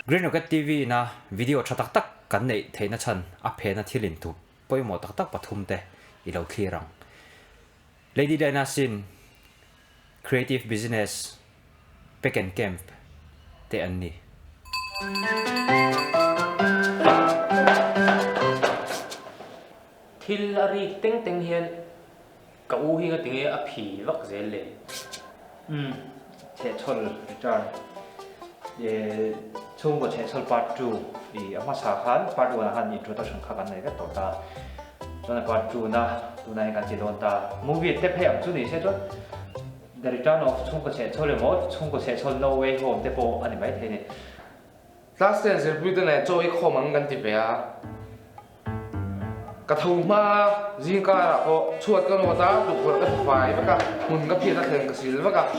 Green Rocket TV na video thatak tak kan nei theina chan a phena thilin tu poimo tak tak pathum te ilo thirang Lady Diana Sin creative business Pack and Camp te anni thil ari teng teng hian ka u hi nga tinge a phi vak zel le che chol return ye chung ko che chol part 2 I ama sa khan part 1 han introduction kha kan nei ka to ta chona part 2 na tu nai kan chi don ta movie te phe am chu ni se chon the return of chung ko che chol mo chung ko che chol no way home te po ani mai the ni last dance sẽ biết này cho ít khó mắng gần thì bé cái thầu mà riêng cả là có chuột cái nó ta đủ có cái phải với cả muốn cái phía ta thành cái gì với cả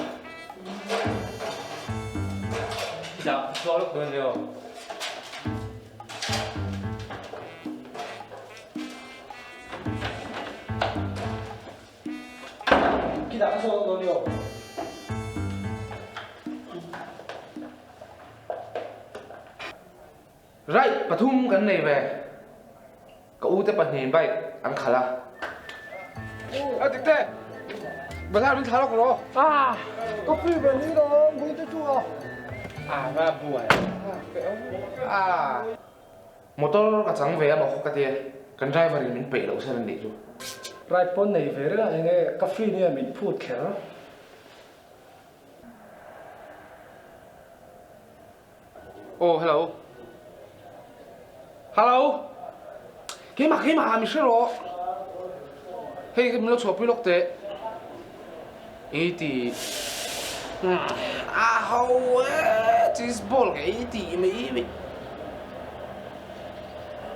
dạ cho lúc đơn rồi khi đã số nó nhiều right pathum kan nei ve ka u te pahin bai an khala a tik te bala bin thalo ko có phi về ni đó muốn te chu ra buổi motor ka chang ve ma ko ka te kan driver min pe lo sa ni chu right pon này về đó anh ấy cà phê này mình phụt khéo oh hello hello cái mà mình sẽ rồi hey cái mình lo chụp lúc thế ý thì hầu cheese ball cái ý thì mấy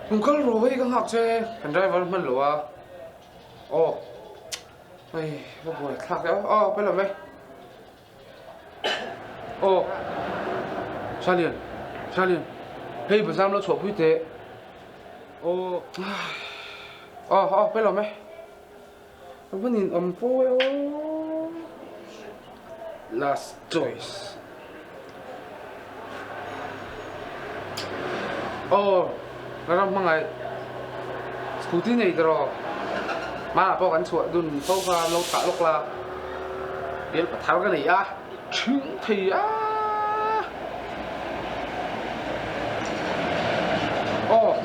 mình có rồi cái học chơi anh trai vẫn mình lo oh ây cái buổi khác đó bây giờ mấy sao liền hey bây giờ lo chụp như thế bây giờ mấy vẫn nhìn phố last choice nó làm bằng ngày scooty này rồi mà bao gắn chuột đun phô pha lâu thả lúc là biết tháo cái này chứng thì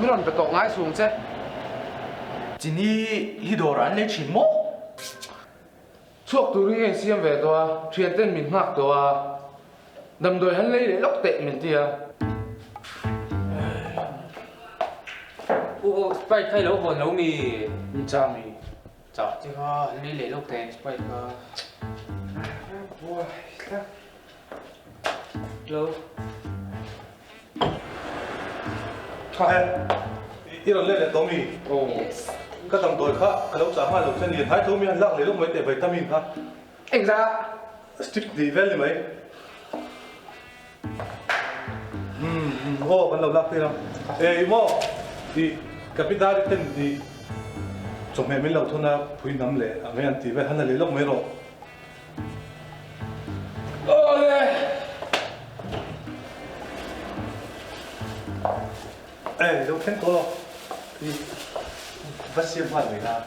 mình còn phải tổ ngay xuống chứ chỉ ni hidor anh lấy chim mỏ chuột tụi đi xem về đó chuyện tên mình mặc đó đầm đồi hắn lấy để lóc tệ mình tia spy thay lỗ hồn lỗ mì cha mi chả chứ ha lấy lệ lúc thế spy lỗ iron lên là tôm mì các tầm tuổi khác các lúc sáng mai lúc chân liền hai thứ mi ăn lặng lấy lúc mấy để vitamin khác anh ra stick đi vel mấy bắt đầu lắc thế nào mò thì capital tên thì trong mẹ mình lâu thôi na phui nắm lệ mấy anh thì về hắn là lấy lúc mấy rồi lúc khen cô thì vắt xiêm phải người ta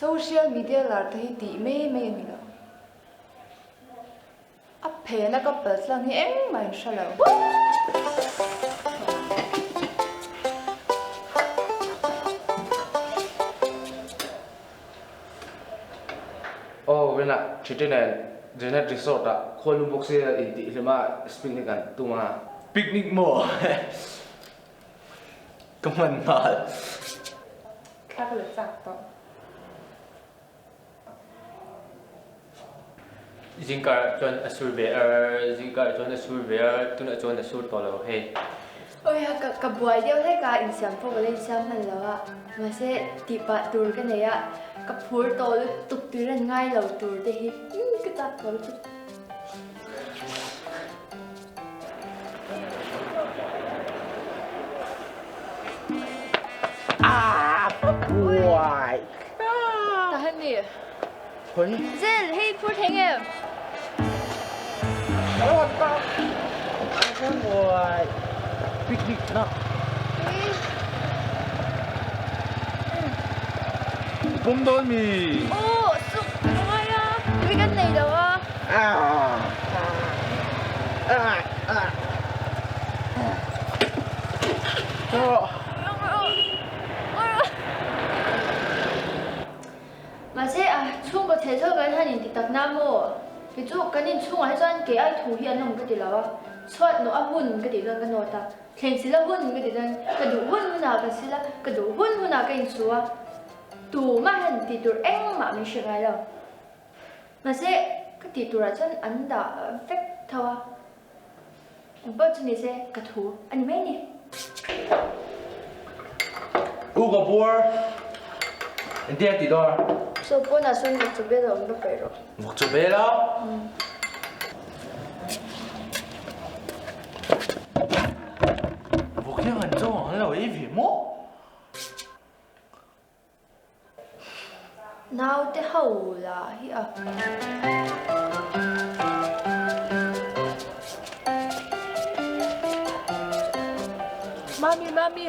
social media là thấy tí mê mê mình đó áp phê nó có bớt là nghe em mà sao là bên ạ chỉ trên này Janet Resort Kuala Lumpur xe thì mà picnicกันตัวมา picnic mỏ công an nói khác là chắc đó Zinka John Asurveyor Zinka John Asurveyor tuna John Asur tolo hey ôi cả buổi đeo thấy cả in xem phong lên xem hẳn là mà sẽ tipa tour cái này cả phur to tục tuyến ngay lầu tour thì cái จัดเลย Why? Tahan ni. Ôi. Zel, hey, put hang em. Ôi, con. Why? Big big nó. Bông đôn mì. Oh, suk, ay ah. Hindi ka na daw ah. Mà sẽ chung có thể cho cái thằng nhìn thì tập nam mô ví dụ cái nhìn chung hay cho anh cái ai thủ hiện không cái gì là xoát nó hun cái gì là cái nó ta khen xí là hun cái gì là cái đủ hun nào cái xí là cái đủ hun nào cái số đủ mà hình thì đủ anh mà mình sẽ cái đâu mà sẽ cái thì đủ là chân anh đã phép thôi ông bớt cho nên sẽ cái thủ anh mấy nè Ugo bor. Dia ti dor. so bữa nào xuân được chuẩn bị rồi ông phải rồi Một chỗ bé đó. Một cái hình cho nó là ý vì mốt. nào thế hậu là hi à Mami,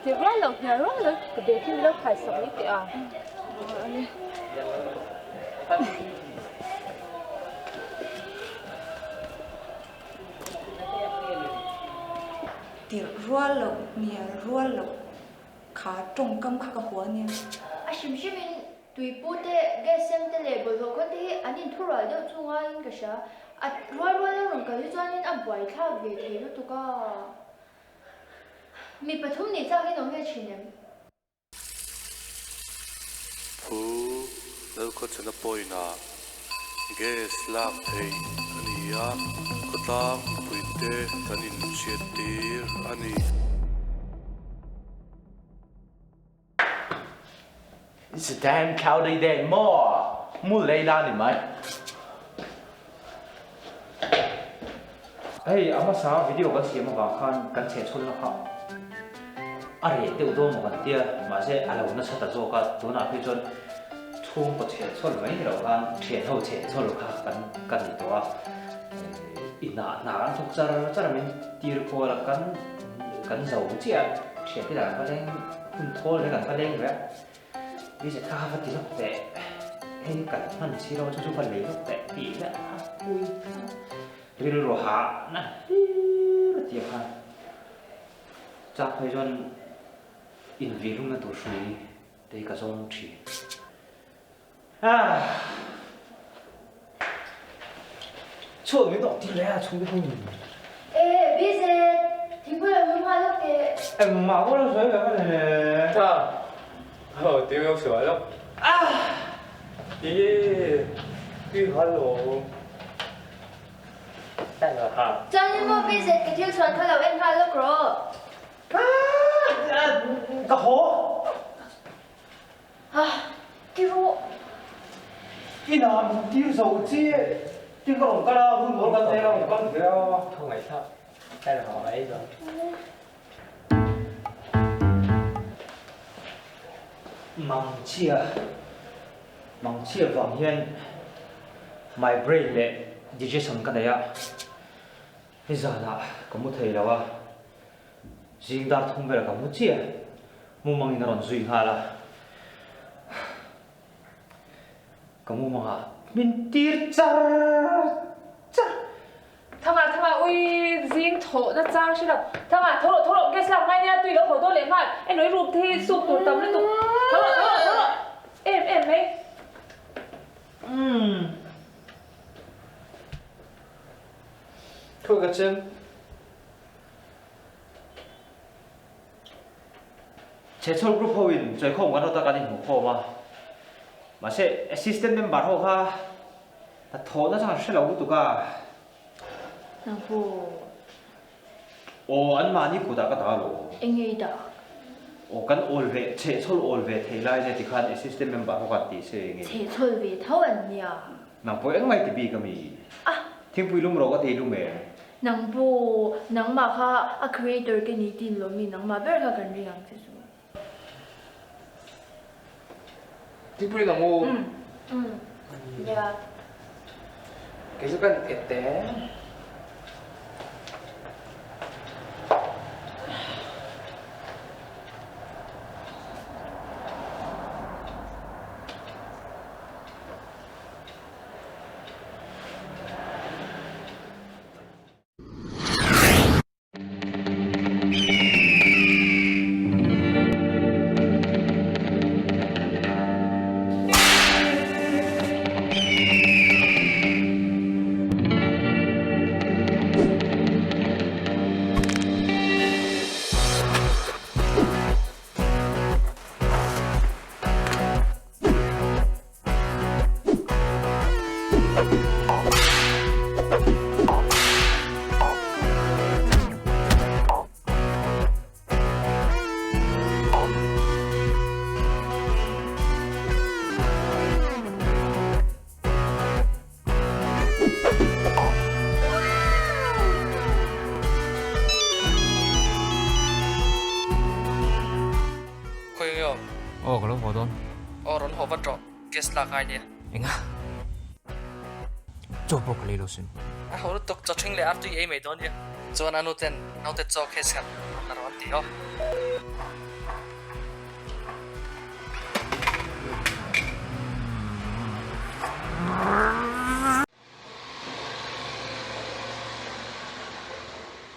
thì rất là nhà rất là cái đề khi nó phải sống như thế à? Tiệt rua lộc, nia rua lộc, khá trông câm khá cả hoa nia. 심심인 뒤보대 게sem들레 보고 근데 아니 토라도 중앙인 것이야 아 로로로는 그 전인 안 보이 타게 되는 또가 미 버tum니 자기 너무 치네 푸 너거 전화 보이나 게 슬락 헤이 아니야 그다 부이데 단인 치에tir 아니 It's a damn cloudy day more. Mua lấy ra đi mày. Hey, ama sa video kan siya mabakhan kan chechol na ha. Are te udo mo kan tia ma se ala una sa ta zo ka do na phe chon chung ko chechol mai ni ro kan thien ho chechol ka kan ni to a. Ina na ran thok char min tir ko la kan zo chia thien ti la ka leng kun thol le kan ka leng ve. Vì sẽ khá phát triển lọc tệ hay cả phần xí đâu cho chúng phần lấy lọc tệ bị đã ui vì rồi hạ nè rất nhiều ha chắc phải cho in vì lúc nào tổ suy để cả dòng chỉ chỗ mấy đoạn thì lẽ chúng không 에 비제 딩불 문화 이렇게 em mà có nó sấy cái này 자,屌有時話咯。咦，啲hello，得啦嚇。 전인 뭐 비제 그 뒤에 전 타가 웬 하려 그러 cái hố 뒤로 cái nào tiêu dầu chi tiêu cái lồng cái nào vun vốn cái thế nào con thế nào Không phải sao? Đây là họ ấy rồi. mang chia vàng hiền my brain lệ digestion cái này à bây giờ là có một thầy nào à riêng ta thông về là có một chia mua mang nó còn duy hà là có mua mang à mình tiệt chả thằng ui riêng thổ nó trang chứ đâu thằng thổ cái làm ngay nha tùy đâu khổ tôi lấy mà em nói rụp thì sụp tụt tấm lên tụt thổ em ấy thôi cái chân 제철 그룹 호인 저희 콩 가로다까지 못 mà sẽ assistant member ho ha ta thô nó chẳng sẽ lâu tụi 나고 anh mà đi cụ đã có đó rồi 앵이다 kan olve 제철 olve thế lại thì khan assistant member ho cái gì sẽ 제철 왜 타왔냐 nang poi ang mai tibi kami thing pui lum ro ka te lum e nang bo nang ma kha a creator ke ni tin lo mi nang ma ber kha kan ri ang se su Tipuli na mo. ya Kaysa kan ete. Ồ, có lúc hồ tôn. Ron ho vật trọ, guess là ai nhỉ? Anh à. Chụp bộ cái lý đồ xin. Ho tục cho chuyên lệ áp tùy ấy mấy đó nhỉ? Cho anh anu tên, nào tên cho case hẳn, là ron tí ho.